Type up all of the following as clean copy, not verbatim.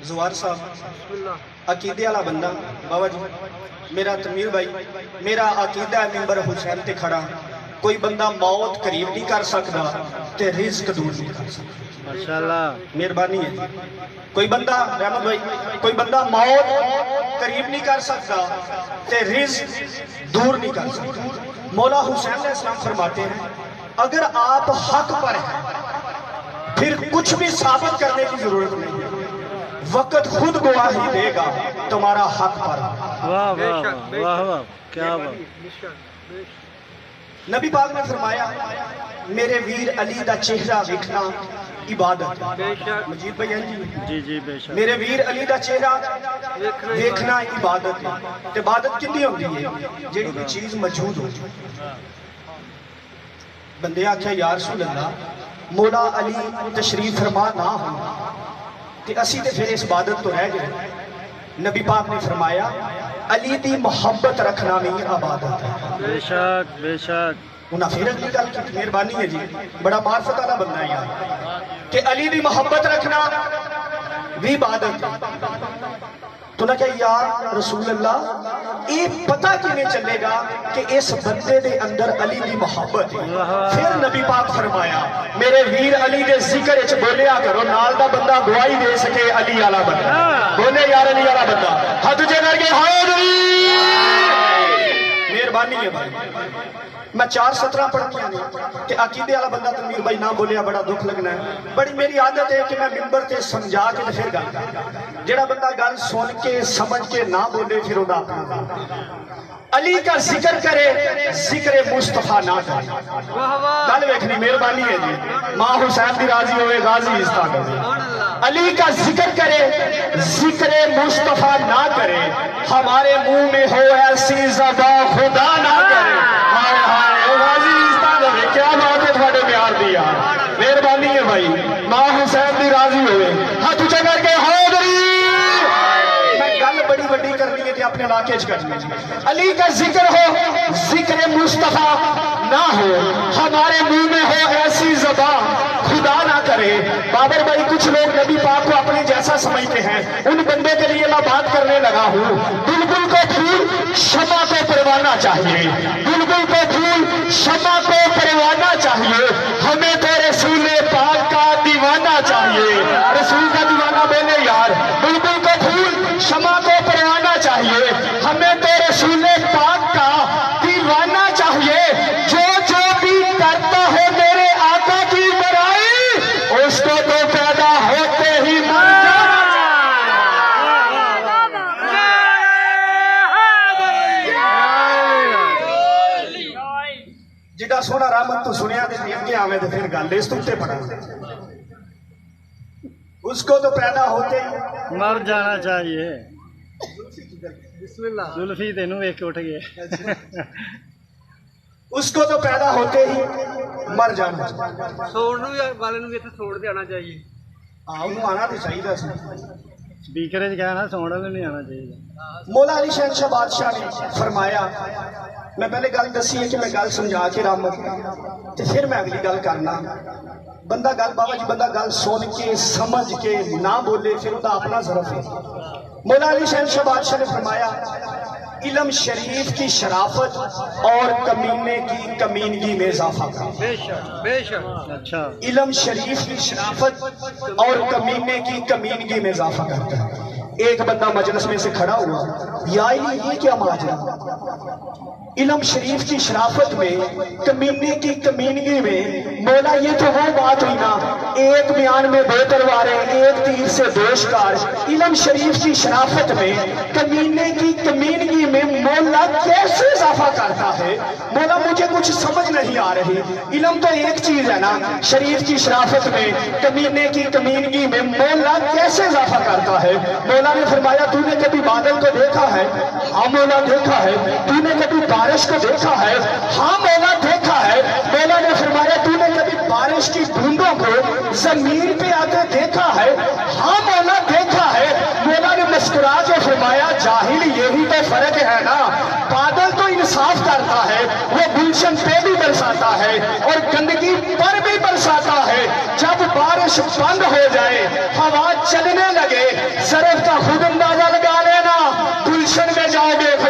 زوار صاحب عقیدے والا بندہ بابا جی میرا تمیر بھائی میرا عقیدہ ہے ممبر حسین تے کھڑا کوئی بندہ موت قریب نہیں کر سکتا تے رزق دور نہیں کر سکتا ماشاءاللہ مہربانی ہے کوئی بندہ رحمت بھائی کوئی بندہ موت قریب نہیں کر سکتا تے رزق دور نہیں کر سکتا مولا حسین علیہ السلام فرماتے ہیں اگر آپ حق پر ہیں پھر کچھ بھی ثابت کرنے کی ضرورت نہیں ہے وقت خود گواہی دے گا تمہارا حق پر واہ واہ واہ واہ کیا بات نبی پاک نے فرمایا میرے ویر علی دا چہرہ ویکھنا عبادت مجید بھائی ہیں جی جی بے شک میرے ویر علی دا چہرہ ویکھنا عبادت ہے عبادت کتنی ہوتی ہے جیڑی بھی چیز موجود ہو بندے آکھیا یا رسول اللہ مولا علی تشریف فرما نہ ہو کہ اسی تے پھر اس عبادت تو رہ گئے نبی پاک نے فرمایا علی دی محبت رکھنا بھی عبادت ہے بے شک بے شک انہاں پھر اگلی گل کی مہربانی ہے جی بڑا معرفت والا بندہ ہے یار کہ علی دی محبت رکھنا بھی عبادت ہے تو نہ کہ یا رسول اللہ یہ پتہ کینے چلے گا کہ اس بندے دے اندر علی دی محبت ہے پھر نبی پاک فرمایا میرے ویر علی دے ذکر اچ بولیا کرو نال دا بندہ گواہی دے سکے علی والا بندہ بولے یار علی والا بندہ ہاتھ اونچے کر کے حاضری مہربانی ہے بھائی میں 4:17 پڑھتی ہوں کہ عقیدے والا بندہ تنویر بھائی نہ بولیا بڑا دکھ لگنا ہے بڑی میری عادت ہے کہ میں ممبر تے سمجھا کے پھر گل کرتا جڑا بندہ گل سن کے سمجھ کے نہ بولے پھر وہ اپنا علی کا ذکر کرے ذکر مصطفیٰ نہ کرے گل ویکھنی مہربانی ہے جی ماں حسین دی راضی ہوئے غازی استاد ہوئے علی کا ذکر کرے ذکر مصطفیٰ نہ کرے ہمارے منہ میں ہو ایسی زبان خدا نہ کرے ہائے ہائے غازی استاد ہوئے کیا بات ہے تھوڑے پیار دیا مہربانی ہے بھائی ماں حسین دی راضی ہوئے ہاتھ اونچا کر کے حاضری بڑی بڑی کرنی ہے کہ اپنے علاقے کرنی ہے علی کا ذکر ہو ذکر مصطفیٰ نہ ہو ہمارے منہ میں ہو ایسی زبان خدا نہ کرے بابر بھائی کچھ لوگ نبی پاک کو اپنے جیسا سمجھتے ہیں ان بندے کے لیے میں بات کرنے لگا ہوں بلبل کو پھول شمع کو پروانہ چاہیے بلبل کو پھول شمع کو پروانہ چاہیے ہمیں تو رسول پاک کا دیوانہ چاہیے رسول کا دیوانہ بولے یار بلبل کو پھول شمع کو پروانہ چاہیے ہمیں تو رسول پاک کا دیوانہ چاہیے جو جو بھی کرتا ہے میرے آقا کی برائی اس کو تو پیدا ہوتے ہی مر جڑا سونا رحمت تو سنیا دے اگے آویں تے پھر گل اس تے پڑھا اس کو تو پیدا ہوتے ہی مر جانا چاہیے زلفی تینوں ایک اٹھ گئے اس کو تو پیدا ہوتے ہی مر جانا چاہیے آنا تو چاہیے سپیکر کہنا سونا بھی نہیں آنا چاہیے مولا علی شہنشاہ بادشاہ نے فرمایا میں پہلے گل دسی ہے کہ میں گل سمجھا کے رحمت تے پھر میں اگلی گل کرنا بندہ گل بابا جی بندہ گل سن کے سمجھ کے نہ بولے پھر وہ اپنا ظرف ہے مولا علی شہنشاہ بادشاہ نے فرمایا علم شریف کی شرافت اور کمینے کی کمینگی میں اضافہ کرتا اچھا علم شریف کی شرافت اور کمینے کی کمینگی میں اضافہ کرتا ہے ایک بندہ مجلس میں سے کھڑا ہوا یا یہ کیا ماجرا علم شریف کی شرافت میں کمینے کی کمینگی میں مولا یہ تو وہ بات ہوئی نا ایک بیان میں 2 تلواریں ایک تیر سے 2 شکار علم شریف کی شرافت میں کمینے کی کمینگی میں مولا کیسے اضافہ کرتا ہے مولا مجھے کچھ سمجھ نہیں آ رہی علم تو ایک چیز ہے نا شریف کی شرافت میں کمینے کی کمینگی میں مولا کیسے اضافہ کرتا ہے مولا نے فرمایا تو نے کبھی بادل کو دیکھا ہے ہاں مولا دیکھا ہے تو نے کبھی بارش کو دیکھا ہے ہاں مولا دیکھا ہے مولا نے فرمایا تو نے کبھی بارش کی بوندوں کو زمین پہ آتے دیکھا ہے ہاں مولا دیکھا ہے مولا نے مسکرا کے فرمایا جاہل یہی تو فرق ہے نا بادل تو انصاف کرتا ہے وہ گلشن پہ بھی برساتا ہے اور گندگی پر بھی برساتا ہے جب بارش بند ہو جائے ہوا چلنے لگے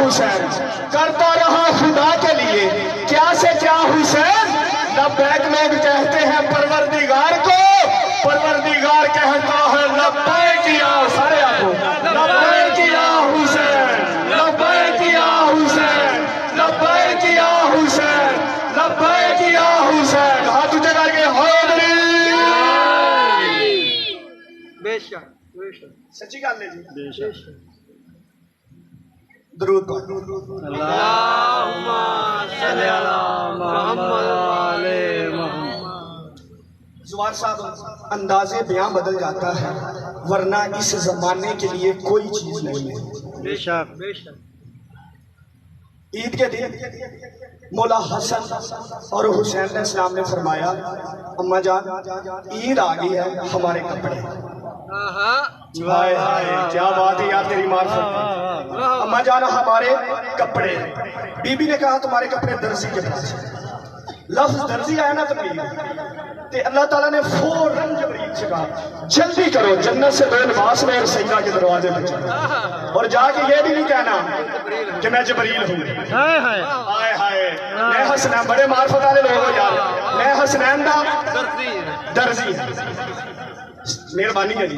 حسین کرتا رہا خدا کے لیے کیا سے کیا حسین لبیک لوگ کہتے ہیں پروردگار کو پروردگار کہتا ہے لبیک یا سارے آپ لبیک یا حسین لبیک یا حسین لبیک یا حسین لبیک یا حسین ہاتھ اونچے کر کے حیدری بے شک سچی گل ہے جی بے شک درود پڑھ اللہم صلی علی محمد وعلی محمد زوار صاحب انداز بیان بدل جاتا ہے ورنہ اس زمانے کے لیے کوئی چیز نہیں ہے بے شک بے شک عید کے دن مولا حسن اور حسین علیہ السلام نے فرمایا اماں جان عید آ گئی ہے ہمارے کپڑے ہائے ہائے کیا بات ہے یار تیری معرفت اماں جان ہمارے کپڑے بی بی نے کہا تمہارے کپڑے درزی کے پاس لفظ درزی آیا نا تو اللہ تعالیٰ نے فوراً جبریل سے کہا جلدی کرو جنت سے 2 لباس میں اور سیدہ کے دروازے پہ چلو اور جا کے یہ بھی نہیں کہنا کہ میں جبریل ہوں ہائے ہائے میں حسنین بڑے معرفت والے لوگ ہو یار میں حسنین دا درزی مہربانی ہے جی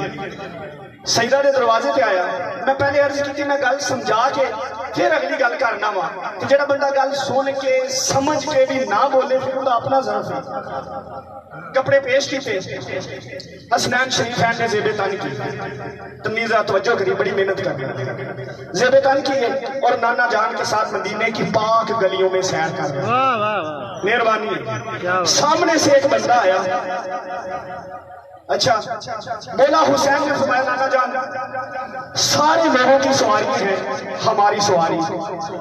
سیدہ دے دروازے پہ آیا میں پہلے عرض کی تھی میں گل سمجھا کے پھر اگلی گل کرنا وا کہ جڑا بندہ گل سن کے سمجھ کے بھی نہ بولے پھر وہ اپنا ظرف ہے کپڑے پیش کیتے حسنین شریفین نے زیب تن کی تمیزہ توجہ کری بڑی محنت کر رہے زیب تن کی اور نانا جان کے ساتھ مدینے کی پاک گلیوں میں سیر کر رہے مہربانی ہے سامنے سے ایک بندہ آیا اچھا مولا حسین نے فرمایا نانا جان سارے لوگوں کی سواری ہے ہماری سواری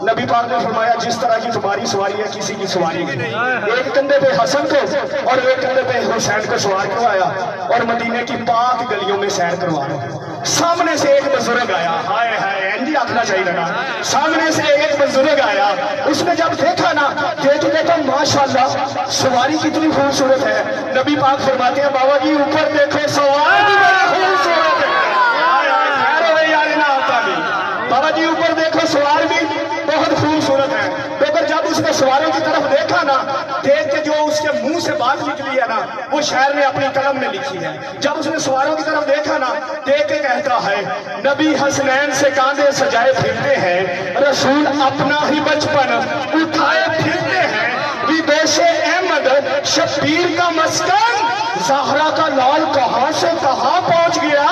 نبی پاک نے فرمایا جس طرح کی تمہاری سواری ہے کسی کی سواری نہیں ایک کندھے پہ حسن کو اور ایک کندھے پہ حسین کو سوار کروایا اور مدینے کی پاک گلیوں میں سیر کروایا سامنے سے ایک بزرگ آیا ہائے ہائے انجی آکھنا چاہیے لگا سامنے سے ایک بزرگ آیا اس نے جب دیکھا نا دیکھا ماشاءاللہ سواری کتنی خوبصورت ہے نبی پاک فرماتے ہیں بابا جی اوپر دیکھو سواری بھی بڑی خوبصورت ہے یار نہ ہوتا نہیں بابا جی اوپر دیکھو سوار بھی بہت خوبصورت ہے لیکن جب اس نے سواروں کی طرف دیکھا نا دیکھ کے جو اس کے منہ سے بات نکلی ہے نا وہ شاعر نے اپنی قلم میں لکھی ہے جب اس نے سواروں کی طرف دیکھا نا دیکھ کے کہتا ہے نبی حسنین سے کاندھے سجائے پھرتے ہیں رسول اپنا ہی بچپن اٹھائے پھرتے ہیں بدوش احمد شبیر کا مسکن زہرا کا لال کہاں سے کہاں پہنچ گیا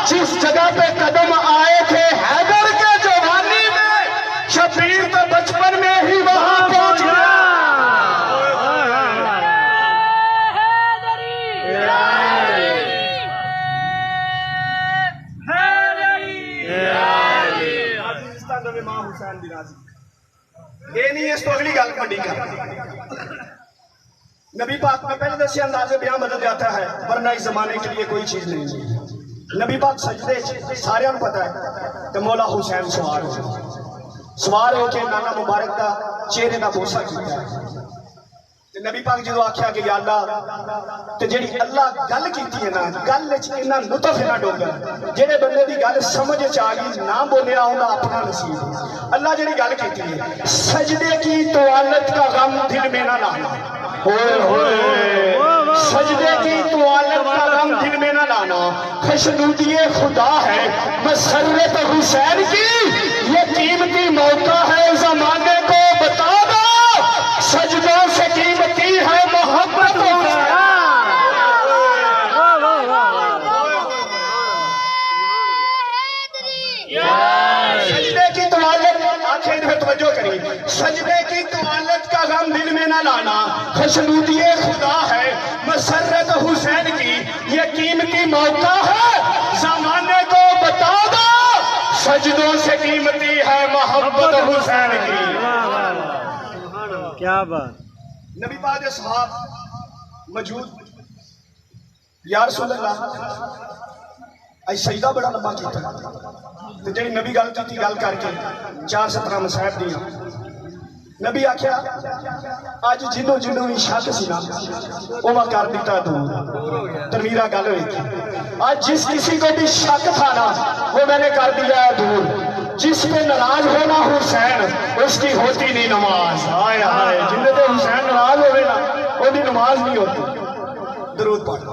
جس جگہ پہ قدم آئے تھے حیدر کے جوانی میں شبیر تو بچپن میں ہی وہاں پہنچ گیا یہ نہیں اس تو اگلی گل پڑی کر نبی پاک میں پہلے دسے اندازے بیان بدل جاتا ہے ورنہ اس زمانے کے لیے کوئی چیز نہیں ہے نبی پاک سجدے سارے ہم پتہ ہے کہ مولا حسین سوار ہو کے نانا مبارک کا چہرے کا بوسہ کیتا ہے نبی پاک جدو آکھیا کہ یا اللہ تے جیڑی اللہ گل کیتی ہے نا گل وچ اتنا لطف ہے نا ڈونگر جڑے بندے دی گل سمجھ چ آ گئی نہ بولیا اوندا اپنا نصیب اللہ جیڑی گل کیتی ہے سجدے کی طوالت کا غم دل میں نہ لانا ہوئے ہوئے سجدے کی طوالت کا غم دل میں نہ لانا خوشنودی خدا ہے مسرت حسین کی یہ قیمتی موقع ہے زمانے کو بتا دو سجدوں سے قیمتی ہے محبت سجدے کی طوالت آنکھیں میں توجہ کری سجدے کی طوالت کا غم دل میں نہ لانا خوشنودی خدا ہے مسرت حسین کی یہ قیمتی موقع ہے زمانے کو بتا دو سجدوں سے قیمتی ہے محبت حسین کی کیا بات نبی پاک صحاب موجود یا رسول اللہ اے سجدہ بڑا لمبا کیتا تے جڑی نبی گل کیتی گل کر کے 4-17 مصائب دیاں نبی آکھیا اج جنوں جنوں بھی شک سی نا او وا کر دیتا تو تنویرہ گل ہوئی آج جس کسی کو بھی شک تھا نا وہ میں نے کر دیا ہے دور جس پہ ناراض ہونا حسین اس کی ہوتی نہیں نماز. ہائے ہائے جن پہ حسین ناراض ہوئے نا وہ بھی نماز نہیں ہوتی. درود پڑھو.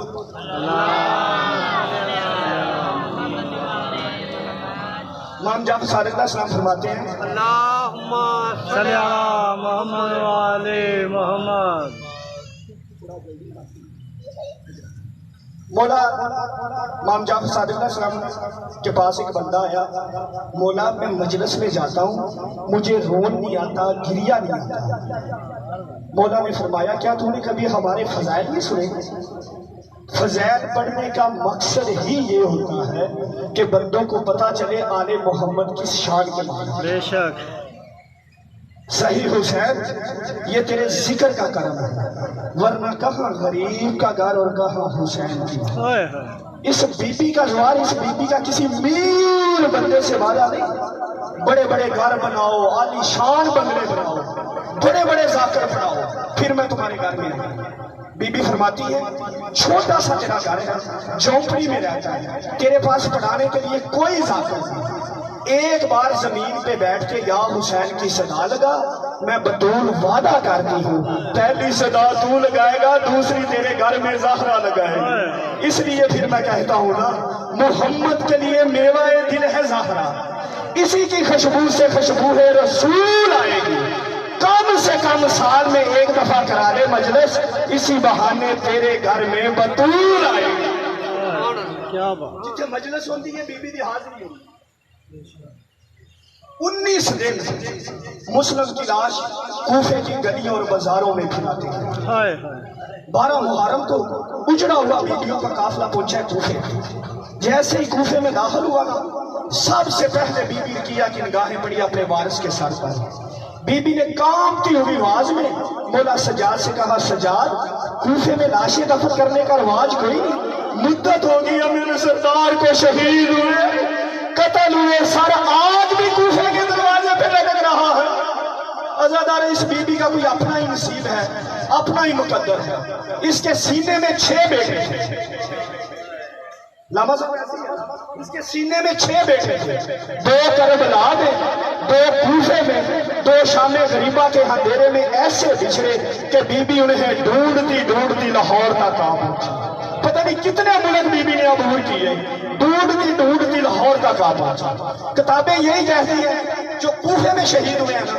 امام جعفر صادق علیہ السلام فرماتے ہیں اللہم صلی علی محمد وعلی محمد. مولا امام جعفر صادق علیہ السلام کے پاس ایک بندہ آیا. مولا میں مجلس میں جاتا ہوں مجھے رون نہیں آتا گریا نہیں آتا. مولا نے فرمایا کیا تم نے کبھی ہمارے فضائل نہیں سنے؟ فضائل پڑھنے کا مقصد ہی یہ ہوتا ہے کہ بندوں کو پتہ چلے آل محمد کی شان کے بارے میں. بے شک صحیح حسین یہ تیرے ذکر کا کرم ہے ورنہ کہاں غریب کا گھر اور کہاں حسین کی. ہائے ہائے اس بی بی کا جوار اس بی بی کا کسی میر بندے سے وعدہ نہیں. بڑے بڑے گھر بناؤ عالی شان بنگلے بناؤ بڑے بڑے ذاکر بناؤ پھر میں تمہارے گھر میں آؤں. بی بی فرماتی ہے چھوٹا سا تیرا گھر ہے جھونپڑی میں رہتا ہے تیرے پاس پڑھانے کے لیے کوئی ذاکر نہیں. ایک بار زمین پہ بیٹھ کے یا حسین کی صدا لگا میں بطول وعدہ کرتی ہوں پہلی صدا تو لگائے گا دوسری تیرے گھر میں زہرا لگائے گی. اس لیے پھر میں کہتا ہوں نا محمد کے لیے میوہ دل ہے زہرا اسی کی خوشبو سے خوشبو ہے رسول آئے گی. کم سے کم سال میں ایک دفعہ کرا لے مجلس اسی بہانے تیرے گھر میں بطول آئے گی. کیا بات. جتنے مجلس ہوتی ہے بی بی دی حاضری ہوتی 19 دن مسلم کی لاش کوفے کی گلیوں اور بازاروں میں پھیلاتے ہیں. ہائے ہائے 12 محرم کو اجڑا ہوا بیٹیوں کا قافلہ پہنچا کوفے. جیسے ہی کوفے میں داخل ہوا سب سے پہلے بی بی نے کیا کہ نگاہیں پڑی اپنے وارث کے سر پر. بی بی نے کامتی ہوئی آواز میں مولا سجاد سے کہا سجاد کوفے میں لاشیں دفن کرنے کا رواج کوئی نہیں. مدت ہو گئی میرے سردار کو شہید ہوئے قتل ہوئے سر آج بھی کوفے کے دروازے پہ لٹک رہا ہے. عزادار اس بی بی کا کوئی اپنا ہی نصیب ہے اپنا ہی مقدر ہے. اس کے سینے میں 6 بیٹے تھے. لاما صاحب اس کے سینے میں 6 بیٹے تھے. 2 کربلا میں 2 کوفے میں 2 شام غریبہ کے اندھیرے میں ایسے بچھڑے کہ بی بی انہیں ڈھونڈتی ڈھونڈتی لاہور تک آ پہنچی. پتہ نہیں کتنے ملک بی بی نے عبور کیے ڈھونڈتی ڈھونڈتی لاہور تک آ پہنچا. کتابیں یہی کہتی ہیں جو کوفے میں شہید ہوئے ہیں نا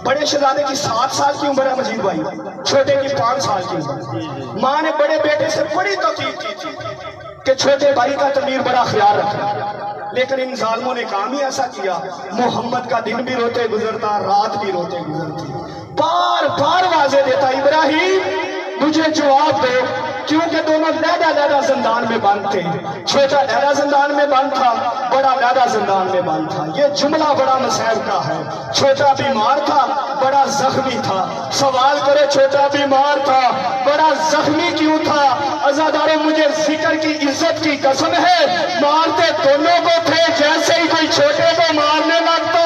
بڑے شہزادے کی 7 سال کی عمر ہے مجید بھائی چھوٹے کی 5 سال کی عمر. ماں نے بڑے بیٹے سے بڑی تاکید کی تھی کہ چھوٹے بھائی کا تمیر بڑا خیال رکھا لیکن ان ظالموں نے کام ہی ایسا کیا محمد کا دن بھی روتے گزرتا رات بھی روتے گزرتی. بار بار واضح دیتا ابراہیم مجھے جواب دو کیونکہ دونوں لیڈا زندان میں بند تھے. چھوٹا لیڈا زندان میں بند تھا بڑا لیڈا زندان میں بند تھا. یہ جملہ بڑا مسائب کا ہے. چھوٹا بیمار تھا بڑا زخمی تھا. سوال کرے چھوٹا بیمار تھا بڑا زخمی کیوں تھا؟ عزاداروں مجھے ذکر کی عزت کی قسم ہے مارتے دونوں کو تھے جیسے ہی کوئی چھوٹے کو مارنے لگتا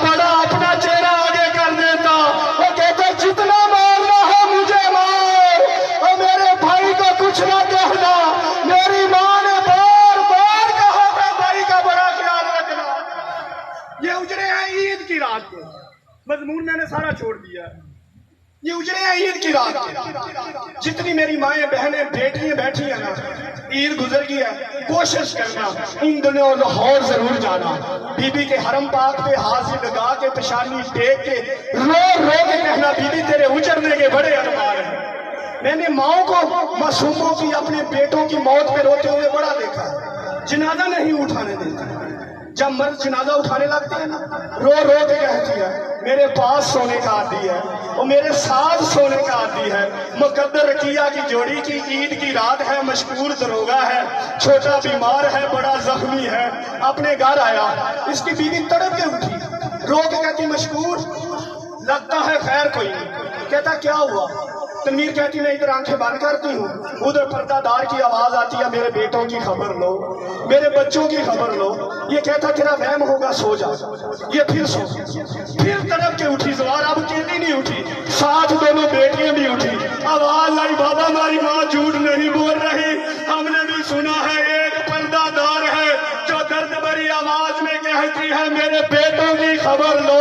بڑا اپنا چہرہ آگے کر دیتا اور کہتا جتنا مارنا ہے مجھے مار اور میرے بھائی کو کچھ نہ کہنا. میری ماں نے بار بار کہا تھا بھائی کا بڑا خیال رکھنا. یہ اجڑے ہیں عید کی رات کو مضمون میں نے سارا چھوڑ دیا. یہ اجڑے ہیں عید کی رات جتنی میری مائیں بہنیں بیٹیاں بیٹھی ہیں نا عید گزر گئی ہے کوشش کرنا ان دنوں لاہور ضرور جانا. بی بی کے حرم پاک پہ حاضر لگا کے پیشانی ٹیک کے رو رو کے کہنا بی بی تیرے اجڑنے کے بڑے ادوار ہیں. میں نے ماؤں کو معصوموں کی اپنے بیٹوں کی موت پہ روتے ہوئے بڑا دیکھا. جنازہ نہیں اٹھانے دیتے. جب مرد جنازہ اٹھانے لگتے ہیں نا رو رو کے کہتی ہے میرے پاس سونے کا عادی ہے اور میرے ساتھ سونے کا عادی ہے. مقدر رقیہ کی جوڑی کی عید کی رات ہے مشکور دروگا ہے چھوٹا بیمار ہے بڑا زخمی ہے اپنے گھر آیا. اس کی بیوی تڑپ کے اٹھی رو کے کہتی مشکور لگتا ہے خیر کوئی نہیں. کہتا کیا ہوا؟ تنویر کہتی میں ادھر آنکھیں بند کرتی ہوں ادھر پردہ دار کی آواز آتی ہے میرے بیٹوں کی خبر لو میرے بچوں کی خبر لو. یہ کہتا تیرا وہم ہوگا سو جا. یہ پھر سو پھر طرف کے اٹھی زوار اب اکیلی نہیں اٹھی ساتھ دونوں بیٹیاں بھی اٹھی. آواز آئی بابا ہماری ماں جھوٹ نہیں بول رہی ہم نے بھی سنا ہے ایک پردہ دار ہے جو درد بھری آواز میں کہتی ہے میرے بیٹوں کی خبر لو،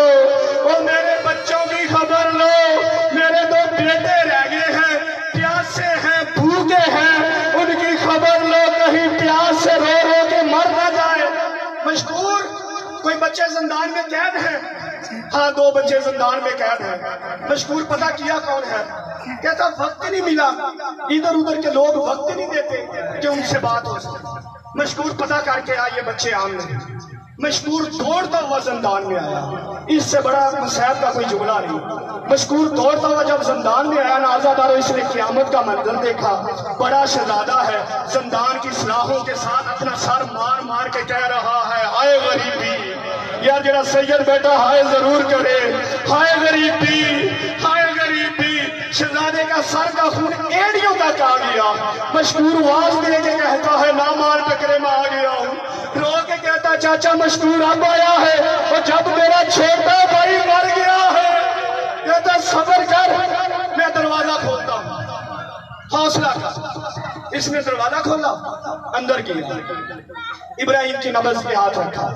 اور میرے بچوں کی خبر لو، میرے 2 بیٹے رہ گئے ہیں، پیاسے ہیں، بھوکے ہیں، ان کی خبر لو، کہیں پیاس سے رو رو کے مر نہ جائے۔ مشکور کوئی بچے زندان میں قید ہیں؟ ہاں 2 بچے زندان میں قید ہیں۔ مشکور پتہ کیا کون ہے؟ کہتا وقت نہیں ملا، ادھر ادھر کے لوگ وقت نہیں دیتے کہ ان سے بات ہو سکے۔ مشکور پتہ کر کے آئیے بچے عام نہیں۔ مشکور دوڑتا ہوا زندان میں آیا، اس سے بڑا مصیبت کا کوئی جملہ نہیں۔ مشکور دوڑتا ہوا جب زندان میں آیا، نازا دارو اس نے قیامت کا منظر دیکھا۔ بڑا شہزادہ ہے، زندان کی سلاخوں کے ساتھ اپنا سر مار مار کے کہہ رہا ہے ہائے غریبی، یار جڑا سید بیٹا ہائے ضرور کرے، ہائے غریبی، ہائے غریبی۔ شہزادے کا سر کا خون ایڑیوں تک آ گیا۔ مشکور آواز دے کے کہتا ہے نا مار ٹکرے میں آ گیا ہوں۔ رو کے کہتا چاچا مشکور اب آیا ہے، اور جب میرا چھوٹا بھائی مر گیا ہے۔ کہتا صبر کر، میں دروازہ کھولتا ہوں، حوصلہ کر۔ اس نے دروازہ کھولا، اندر کیا، ابراہیم کی نبض پہ ہاتھ رکھا،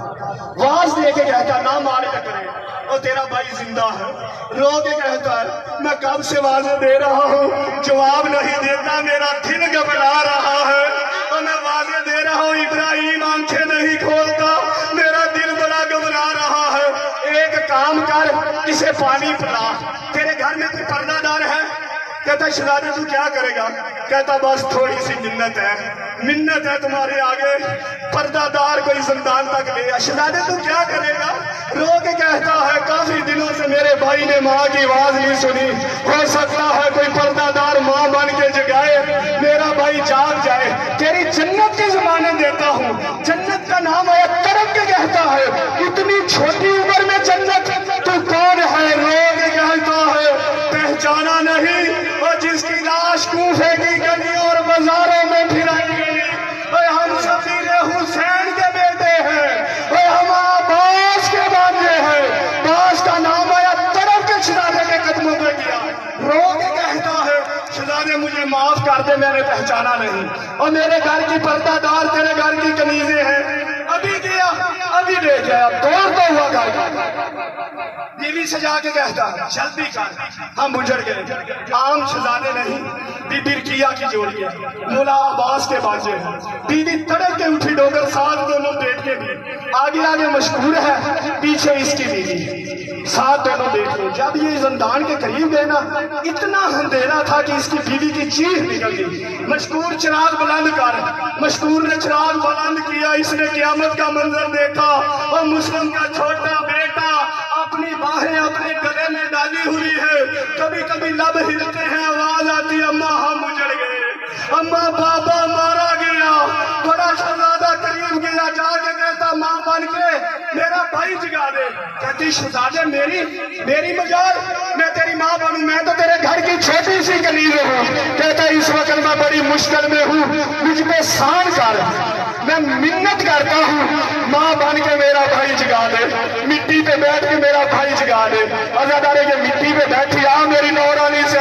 واز دے کے کہتا نہ مار ٹکرے، اور تیرا بھائی زندہ ہے۔ رو کے کہتا ہے میں کب سے واضح دے رہا ہوں، جواب نہیں دیتا، میرا دل گھبرا رہا ہے، اور میں واضح دے رہا ہوں ابراہیم آنکھیں نہیں کھولتا، میرا دل بڑا گھبرا رہا ہے۔ ایک کام کر، اسے پانی پلا۔ تیرے گھر میں کوئی پردہ دار ہے؟ کہتا شہزادے تو کیا کرے گا؟ کہتا بس تھوڑی سی منت ہے تمہارے آگے، پردہ دار کوئی زندان تک لے آ۔ شہزادے تو کیا کرے گا؟ رو کے کہتا ہے کافی دنوں سے میرے بھائی نے ماں کی آواز نہیں سنی، ہو سکتا ہے کوئی پردہ دار ماں بن کے جگائے، میرا بھائی جاگ جائے، تیری جنت کی ضمانت دیتا ہوں۔ جنت کا نام ہے کرم کے کہتا ہے اتنی چھوٹی عمر میں جنت، تو کون ہے؟ رو کے کہتا ہے پہچانا نہیں، اور جس کی لاش کوفے کی گلیوں اور بازاروں میں پھرائی گئی، اور ہم سفیر حسین کے بیٹے ہیں، اور ہم عباس کے بانجے ہیں۔ باس کا نام آیا طرف کے شہزادے کے قدموں پہ گیا، رو کے کہتا ہے شہزادے مجھے معاف کر دے، میں نے پہچانا نہیں، اور میرے گھر کی پردہ دار تیرے گھر کی کنیزیں ہیں، ابھی گیا ابھی لے جایا۔ دوڑتا ہوا گھر بیوی سے جا کے کہتا ہے جلدی کر، ہم اجڑ گئے۔ عام شہزادے نہیں، بی بی رقیہ کی جوڑی ہے، مولا عباس کے باجے ہیں۔ بیوی تڑپ کے اٹھی، ڈوگر ساتھ دونوں بیٹے بھی، آگے آگے مشکور ہے، پیچھے اس کی بیوی، ساتھ دونوں بیٹے۔ جب یہ زندان کے قریب گئے نا، اتنا اندھیرا تھا کہ اس کی بیوی کی چیخ نکل گئی، مشکور چراغ بلند کر۔ مشکور نے چراغ بلند کیا، اس نے قیامت کا منظر دیکھا، اور مسلم کا چھوٹا بیٹا اپنی باہیں اپنے گلے میں ڈالی ہوئی ہے، کبھی کبھی لب ہلتے ہیں، آواز آتی اماں ہم اجڑ گئے، اماں بابا مارا گیا۔ بڑا شہزادہ قریب گیا، جا کے کہتا ماں بن کے میرا بھائی جگا دے۔ کہتی شہزادے میری مجال، میں تیری ماں بنوں، میں تو تیرے گھر کی چھوٹی سی کنیز ہوں۔ کہتا اس وقت میں بڑی مشکل میں ہوں، مجھ پہ سان کر، میں منت کرتا ہوں، ماں بن کے میرا بھائی جگا دے، مٹی پہ بیٹھ کے میرا بھائی جگا دے۔ عزادارے کے مٹی پہ بیٹھی، آ میری نورانی سے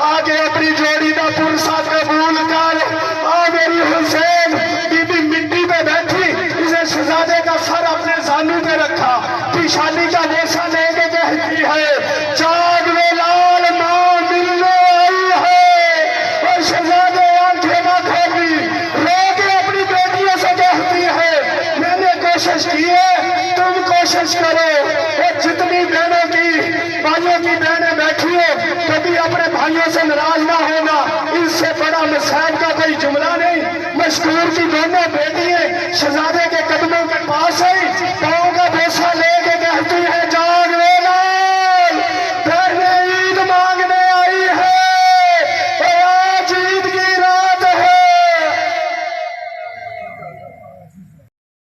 آگے اپنی جوڑی کا پرسا قبول کر، آ میری حسین۔ بی بی مٹی پہ بیٹھی، اسے شہزادے کا سر اپنے زانو پہ رکھا، پیشانی کا نیسا لے کے کہتی ہے جاگ وے لال ماں ملنے آئی ہے، اور شہزادے آنکھیں نہ کھولی، رو کے اپنی بیٹیوں سے کہتی ہے میں نے کوشش کی ہے، تم کوشش کرو، اور جتنی بہنوں کی بھائیوں کی بہنیں بیٹھی ہو، کبھی اپنے بھائیوں سے ناراض نہ ہونا، اس سے بڑا مصائب کا کوئی جملہ نہیں۔ مشکور کی دونوں بیٹیاں شہزادے کے قدموں کے پاس آئی،